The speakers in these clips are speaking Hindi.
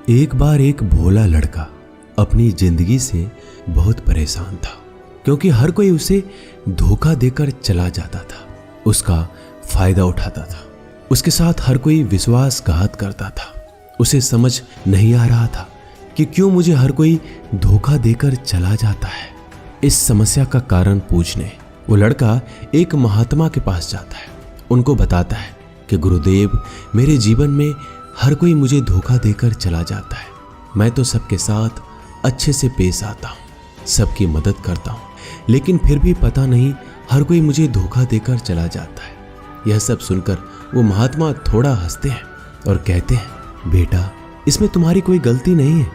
एक बार एक भोला लड़का अपनी जिंदगी से बहुत परेशान था, क्योंकि हर कोई उसे धोखा देकर चला जाता था, उसका फायदा उठाता था। उसके साथ हर कोई विश्वासघात करता था। उसे समझ नहीं आ रहा था कि क्यों मुझे हर कोई धोखा देकर चला जाता है। इस समस्या का कारण पूछने वो लड़का एक महात्मा के पास जाता है। उनको बताता है कि गुरुदेव, मेरे जीवन में हर कोई मुझे धोखा देकर चला जाता है। मैं तो सबके साथ अच्छे से पेश आता हूँ, सबकी मदद करता हूँ, लेकिन फिर भी पता नहीं हर कोई मुझे धोखा देकर चला जाता है। यह सब सुनकर वो महात्मा थोड़ा हंसते हैं और कहते हैं, बेटा, इसमें तुम्हारी कोई गलती नहीं है।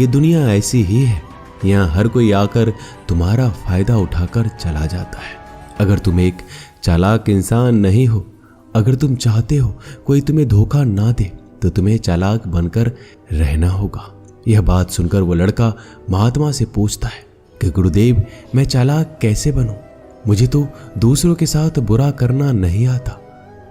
ये दुनिया ऐसी ही है, यहाँ हर कोई आकर तुम्हारा फायदा उठाकर चला जाता है। अगर तुम एक चालाक इंसान नहीं हो, अगर तुम चाहते हो कोई तुम्हें धोखा ना दे, तो तुम्हें चालाक बनकर रहना होगा। यह बात सुनकर वो लड़का महात्मा से पूछता है कि गुरुदेव, मैं चालाक कैसे बनूं? मुझे तो दूसरों के साथ बुरा करना नहीं आता।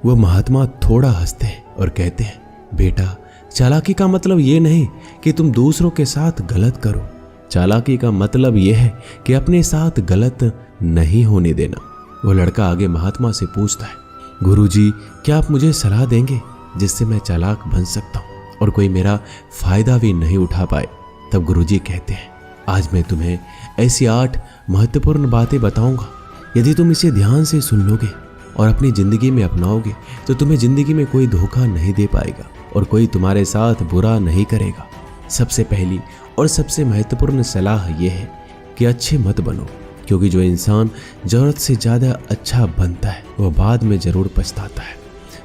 वो महात्मा थोड़ा हंसते हैं और कहते हैं, बेटा, चालाकी का मतलब ये नहीं कि तुम दूसरों के साथ गलत करो। चालाकी का मतलब यह है कि अपने साथ गलत नहीं होने देना। वो लड़का आगे महात्मा से पूछता है, गुरुजी, क्या आप मुझे सलाह देंगे जिससे मैं चालाक बन सकता हूँ और कोई मेरा फायदा भी नहीं उठा पाए? तब गुरुजी कहते हैं, आज मैं तुम्हें ऐसी 8 महत्वपूर्ण बातें बताऊंगा। यदि तुम इसे ध्यान से सुन लोगे और अपनी जिंदगी में अपनाओगे तो तुम्हें जिंदगी में कोई धोखा नहीं दे पाएगा और कोई तुम्हारे साथ बुरा नहीं करेगा। सबसे पहली और सबसे महत्वपूर्ण सलाह यह है कि अच्छे मत बनो, क्योंकि जो इंसान जरूरत से ज़्यादा अच्छा बनता है वह बाद में ज़रूर पछताता है।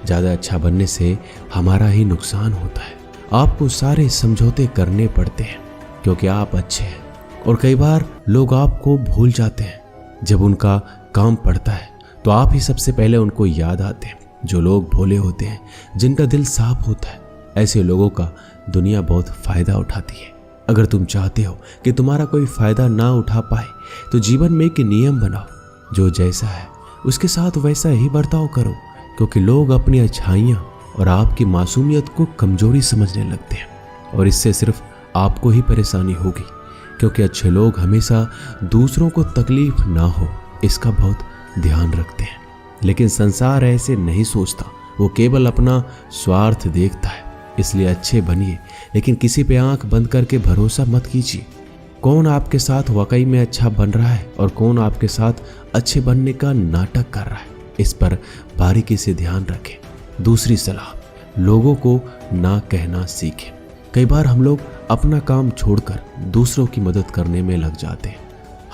ज़्यादा अच्छा बनने से हमारा ही नुकसान होता है। आपको सारे समझौते करने पड़ते हैं क्योंकि आप अच्छे हैं, और कई बार लोग आपको भूल जाते हैं। जब उनका काम पड़ता है तो आप ही सबसे पहले उनको याद आते हैं। जो लोग भोले होते हैं, जिनका दिल साफ होता है, ऐसे लोगों का दुनिया बहुत फायदा उठाती है। अगर तुम चाहते हो कि तुम्हारा कोई फायदा ना उठा पाए तो जीवन में एक नियम बनाओ, जो जैसा है उसके साथ वैसा ही बर्ताव करो, क्योंकि लोग अपनी अच्छाइयाँ और आपकी मासूमियत को कमजोरी समझने लगते हैं और इससे सिर्फ आपको ही परेशानी होगी, क्योंकि अच्छे लोग हमेशा दूसरों को तकलीफ ना हो इसका बहुत ध्यान रखते हैं। लेकिन संसार ऐसे नहीं सोचता, वो केवल अपना स्वार्थ देखता है। इसलिए अच्छे बनिए, लेकिन किसी पे आंख बंद करके भरोसा मत कीजिए। कौन आपके साथ वाकई में अच्छा बन रहा है और कौन आपके साथ अच्छे बनने का नाटक कर रहा है, इस पर बारीकी से ध्यान रखें। दूसरी सलाह, लोगों को ना कहना सीखें। कई बार हम लोग अपना काम छोड़कर दूसरों की मदद करने में लग जाते हैं।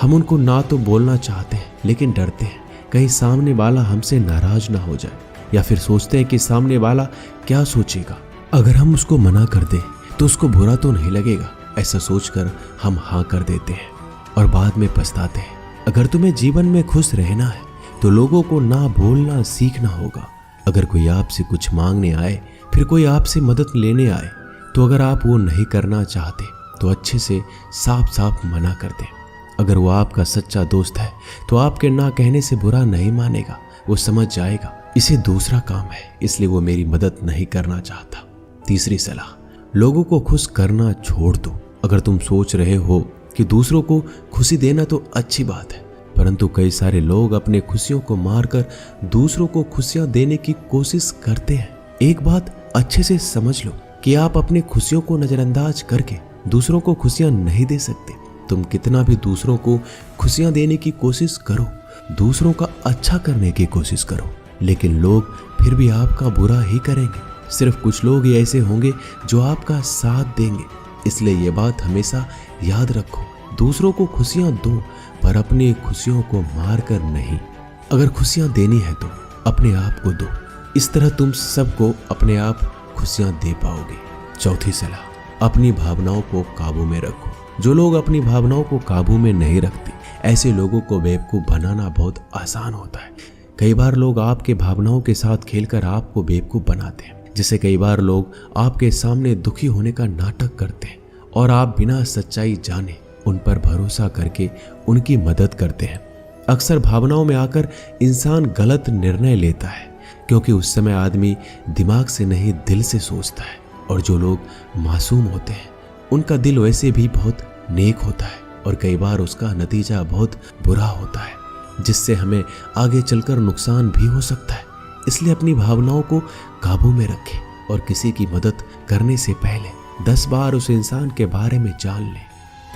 हम उनको ना तो बोलना चाहते हैं, लेकिन डरते हैं कहीं सामने वाला हमसे नाराज ना हो जाए, या फिर सोचते हैं कि सामने वाला क्या सोचेगा। अगर हम उसको मना कर दें तो उसको बुरा तो नहीं लगेगा, ऐसा सोचकर हम हाँ कर देते हैं और बाद में पछताते हैं। अगर तुम्हें जीवन में खुश रहना है तो लोगों को ना बोलना सीखना होगा। अगर कोई आपसे कुछ मांगने आए, फिर कोई आपसे मदद लेने आए, तो अगर आप वो नहीं करना चाहते तो अच्छे से साफ साफ मना कर दें। अगर वो आपका सच्चा दोस्त है तो आपके ना कहने से बुरा नहीं मानेगा, वो समझ जाएगा इसे दूसरा काम है, इसलिए वो मेरी मदद नहीं करना चाहता। तीसरी सलाह, लोगों को खुश करना छोड़ दो। अगर तुम सोच रहे हो कि दूसरों को खुशी देना तो अच्छी बात है, परंतु कई सारे लोग अपने खुशियों को मारकर दूसरों को खुशियां देने की कोशिश करते हैं। एक बात अच्छे से समझ लो कि आप अपने खुशियों को नजरअंदाज करके दूसरों को खुशियां नहीं दे सकते। तुम कितना भी दूसरों को खुशियां देने की कोशिश करो, दूसरों का अच्छा करने की कोशिश करो, लेकिन लोग फिर भी आपका बुरा ही करेंगे। सिर्फ कुछ लोग ही ऐसे होंगे जो आपका साथ देंगे। इसलिए ये बात हमेशा याद रखो, दूसरों को खुशियां दो, पर अपनी खुशियों को मार कर नहीं। अगर खुशियां देनी है तो अपने आप को दो, इस तरह तुम सबको अपने आप खुशियां दे पाओगे। चौथी सलाह, अपनी भावनाओं को काबू में रखो। जो लोग अपनी भावनाओं को काबू में नहीं रखते, ऐसे लोगों को बेवकूफ़ बनाना बहुत आसान होता है। कई बार लोग आपके भावनाओं के साथ खेलकर आपको बेवकूफ़ बनाते हैं। जैसे कई बार लोग आपके सामने दुखी होने का नाटक करते हैं और आप बिना सच्चाई जाने उन पर भरोसा करके उनकी मदद करते हैं। अक्सर भावनाओं में आकर इंसान गलत निर्णय लेता है, क्योंकि उस समय आदमी दिमाग से नहीं दिल से सोचता है। और जो लोग मासूम होते हैं उनका दिल वैसे भी बहुत नेक होता है और कई बार उसका नतीजा बहुत बुरा होता है, जिससे हमें आगे चलकर नुकसान भी हो सकता है। इसलिए अपनी भावनाओं को काबू में रखें और किसी की मदद करने से पहले 10 बार उस इंसान के बारे में जान लें।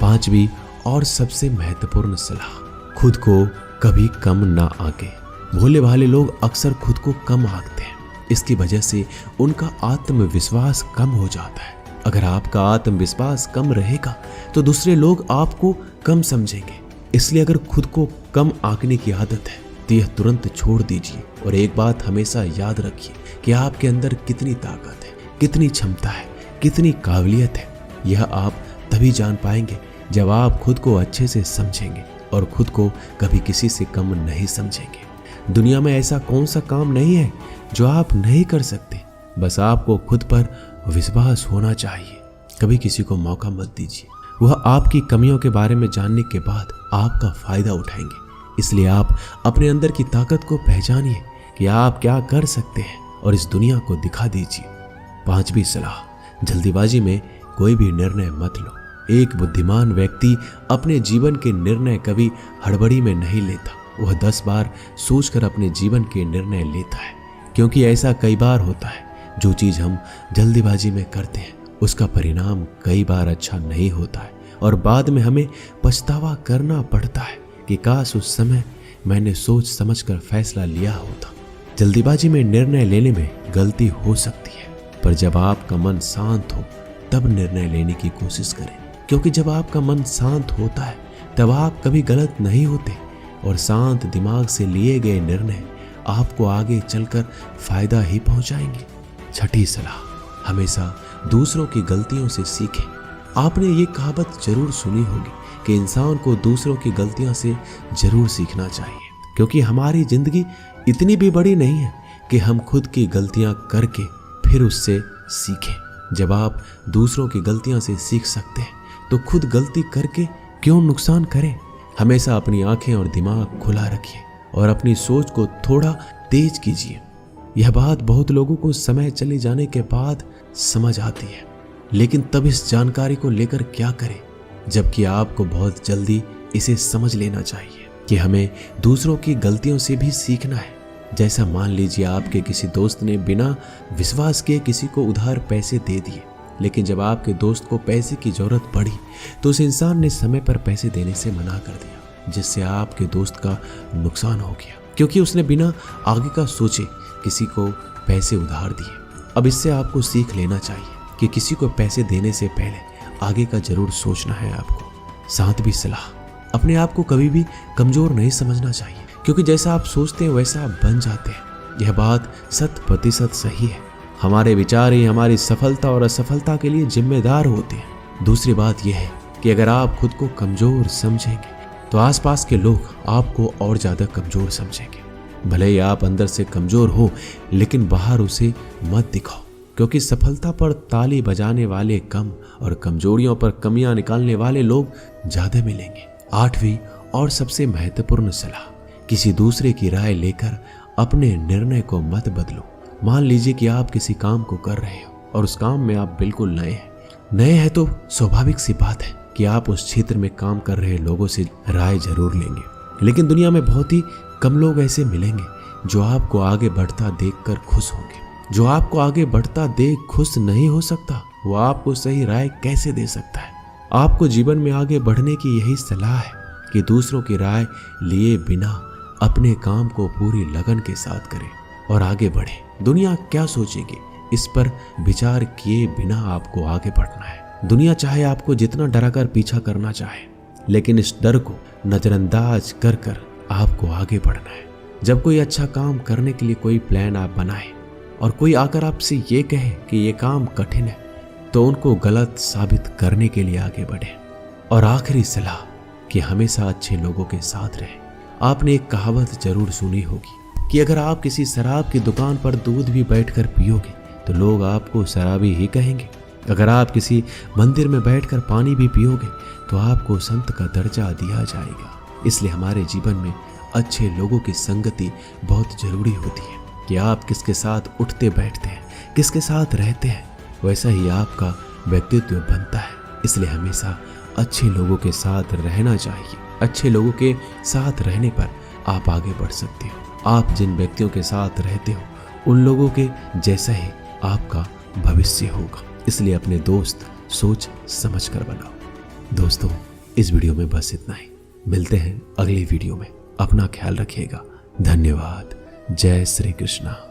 5वीं और सबसे महत्वपूर्ण सलाह, खुद को कभी कम ना आंके। भोले भाले लोग अक्सर खुद को कम आंकते हैं। इसकी वजह से उनका आत्मविश्वास कम हो जाता है। अगर आपका आत्मविश्वास कम रहेगा तो दूसरे लोग आपको कम समझेंगे। इसलिए अगर खुद को कम आंकने की आदत है तो यह तुरंत छोड़ दीजिए और एक बात हमेशा याद रखिए कि आपके अंदर कितनी ताकत है, कितनी क्षमता है, कितनी काबिलियत है। यह आप तभी जान पाएंगे जब आप खुद को अच्छे से समझेंगे और खुद को कभी किसी से कम नहीं समझेंगे। दुनिया में ऐसा कौन सा काम नहीं है जो आप नहीं कर सकते, बस आपको खुद पर विश्वास होना चाहिए। कभी किसी को मौका मत दीजिए, वह आपकी कमियों के बारे में जानने के बाद आपका फायदा उठाएंगे। इसलिए आप अपने अंदर की ताकत को पहचानिए कि आप क्या कर सकते हैं और इस दुनिया को दिखा दीजिए। 5वीं सलाह, जल्दीबाजी में कोई भी निर्णय मत लो। एक बुद्धिमान व्यक्ति अपने जीवन के निर्णय कभी हड़बड़ी में नहीं लेता। वह 10 बार सोचकर अपने जीवन के निर्णय लेता है, क्योंकि ऐसा कई बार होता है जो चीज हम जल्दीबाजी में करते हैं उसका परिणाम कई बार अच्छा नहीं होता है और बाद में हमें पछतावा करना पड़ता है कि काश उस समय मैंने सोच समझकर फैसला लिया होता। जल्दीबाजी में निर्णय लेने में गलती हो सकती है, पर जब आपका मन शांत हो तब निर्णय लेने की कोशिश करें, क्योंकि जब आपका मन शांत होता है तब आप कभी गलत नहीं होते और शांत दिमाग से लिए गए निर्णय आपको आगे चलकर फायदा ही पहुंचाएंगे। 6ठी सलाह, हमेशा दूसरों की गलतियों से सीखें। आपने ये कहावत जरूर सुनी होगी कि इंसान को दूसरों की गलतियों से जरूर सीखना चाहिए, क्योंकि हमारी जिंदगी इतनी भी बड़ी नहीं है कि हम खुद की गलतियां करके फिर उससे सीखें। जब आप दूसरों की गलतियों से सीख सकते हैं तो खुद गलती करके क्यों नुकसान करें। हमेशा अपनी आंखें और दिमाग खुला रखिए और अपनी सोच को थोड़ा तेज कीजिए। यह बात बहुत लोगों को समय चले जाने के बाद समझ आती है, लेकिन तब इस जानकारी को लेकर क्या करें, जबकि आपको बहुत जल्दी इसे समझ लेना चाहिए कि हमें दूसरों की गलतियों से भी सीखना है। जैसा मान लीजिए आपके किसी दोस्त ने बिना विश्वास किए किसी को उधार पैसे दे दिए, लेकिन जब आपके दोस्त को पैसे की जरूरत पड़ी तो उस इंसान ने समय पर पैसे देने से मना कर दिया, जिससे आपके दोस्त का नुकसान हो गया, क्योंकि उसने बिना आगे का सोचे किसी को पैसे उधार दिए। अब इससे आपको सीख लेना चाहिए कि किसी को पैसे देने से पहले आगे का जरूर सोचना है आपको। 7वीं सलाह, अपने आप को कभी भी कमजोर नहीं समझना चाहिए, क्योंकि जैसा आप सोचते हैं वैसा आप बन जाते हैं। यह बात 100% सही है। हमारे विचार ही हमारी सफलता और असफलता के लिए जिम्मेदार होते हैं। दूसरी बात यह है कि अगर आप खुद को कमजोर समझेंगे तो आसपास के लोग आपको और ज्यादा कमजोर समझेंगे। भले ही आप अंदर से कमजोर हो, लेकिन बाहर उसे मत दिखाओ, क्योंकि सफलता पर ताली बजाने वाले कम और कमजोरियों पर कमियां निकालने वाले लोग ज्यादा मिलेंगे। 8वीं और सबसे महत्वपूर्ण सलाह, किसी दूसरे की राय लेकर अपने निर्णय को मत बदलो। मान लीजिए कि आप किसी काम को कर रहे हो और उस काम में आप बिल्कुल नए हैं तो स्वाभाविक सी बात है कि आप उस क्षेत्र में काम कर रहे लोगों से राय जरूर लेंगे, लेकिन दुनिया में बहुत ही कम लोग ऐसे मिलेंगे जो आपको आगे बढ़ता देखकर खुश होंगे। जो आपको आगे बढ़ता देख खुश नहीं हो सकता, वो आपको सही राय कैसे दे सकता है। आपको जीवन में आगे बढ़ने की यही सलाह है कि दूसरों की राय लिए बिना अपने काम को पूरी लगन के साथ करें और आगे बढ़े। दुनिया क्या सोचेगी, इस पर विचार किए बिना आपको आगे बढ़ना है। दुनिया चाहे आपको जितना डराकर पीछा करना चाहे, लेकिन इस डर को नजरअंदाज कर कर आपको आगे बढ़ना है। जब कोई अच्छा काम करने के लिए कोई प्लान आप बनाए और कोई आकर आपसे ये कहे कि ये काम कठिन है, तो उनको गलत साबित करने के लिए आगे बढ़े। और आखिरी सलाह कि हमेशा अच्छे लोगों के साथ रहें। आपने एक कहावत जरूर सुनी होगी कि अगर आप किसी शराब की दुकान पर दूध भी बैठकर पियोगे तो लोग आपको शराबी ही कहेंगे। अगर आप किसी मंदिर में बैठकर पानी भी पियोगे तो आपको संत का दर्जा दिया जाएगा। इसलिए हमारे जीवन में अच्छे लोगों की संगति बहुत जरूरी होती है कि आप किसके साथ उठते बैठते हैं, किसके साथ रहते हैं। वैसा ही आपका व्यक्तित्व बनता है। इसलिए हमेशा अच्छे लोगों के साथ रहना चाहिए। अच्छे लोगों के साथ रहने पर आप आगे बढ़ सकते हो। आप जिन व्यक्तियों के साथ रहते हो उन लोगों के जैसा ही आपका भविष्य होगा। इसलिए अपने दोस्त सोच समझ कर बनाओ। दोस्तों, इस वीडियो में बस इतना ही। मिलते हैं अगली वीडियो में। अपना ख्याल रखिएगा। धन्यवाद। जय श्री कृष्णा।